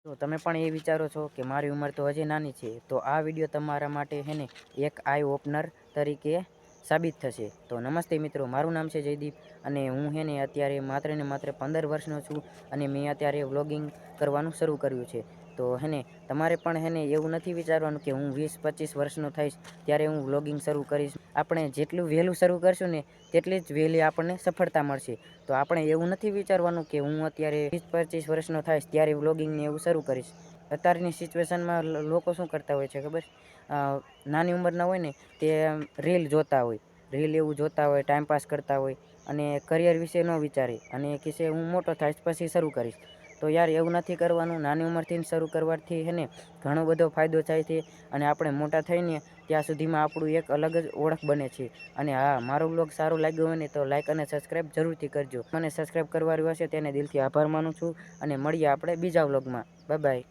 તો તમે પણ એ વિચારો છો કે મારી ઉંમર તો હજી નાની છે, તો આ વિડીયો તમારા માટે હે ને એક આઈ ઓપનર તરીકે સાબિત થશે. તો નમસ્તે મિત્રો, મારું નામ છે જયદીપ અને હું હે ને અત્યારે માત્ર ને માત્ર 15 વર્ષનો છું અને મેં અત્યારે વ્લોગિંગ કરવાનું શરૂ કર્યું છે. તો હે ને તમારે પણ હે ને એવું નથી વિચારવાનું કે હું 20-25 વર્ષનો થઈશ ત્યારે હું વ્લોગિંગ શરૂ કરીશ. આપણે જેટલું વહેલું શરૂ કરશું ને તેટલી જ વહેલી આપણને સફળતા મળશે. તો આપણે એવું નથી વિચારવાનું કે હું અત્યારે 20-25 વર્ષનો થઈશ ત્યારે વ્લોગિંગને એવું શરૂ કરીશ. અત્યારની સિચ્યુએશનમાં લોકો શું કરતા હોય છે ખબર? નાની ઉંમરના હોય ને તે રીલ જોતા હોય, રીલ એવું જોતા હોય, ટાઈમપાસ કરતા હોય અને કરિયર વિશે ન વિચારે અને કહેશે હું મોટો થઈશ પછી શરૂ કરીશ. તો યાર એવું નથી કરવાનું. નાની ઉંમરથી શરૂ કરવાથી હે ને ઘણો બધો ફાયદો થાય છે અને આપણે મોટા થઈને ત્યાં સુધીમાં આપણું એક અલગ જ ઓળખ બને છે. અને હા, મારો વ્લોગ સારો લાગ્યો હોય ને તો લાઈક અને સબસ્ક્રાઈબ જરૂરથી કરજો. મને સબસ્ક્રાઈબ કરવાનું હશે તેને દિલથી આભાર માનું છું અને મળીએ આપણે બીજા વ્લોગમાં. Bye bye.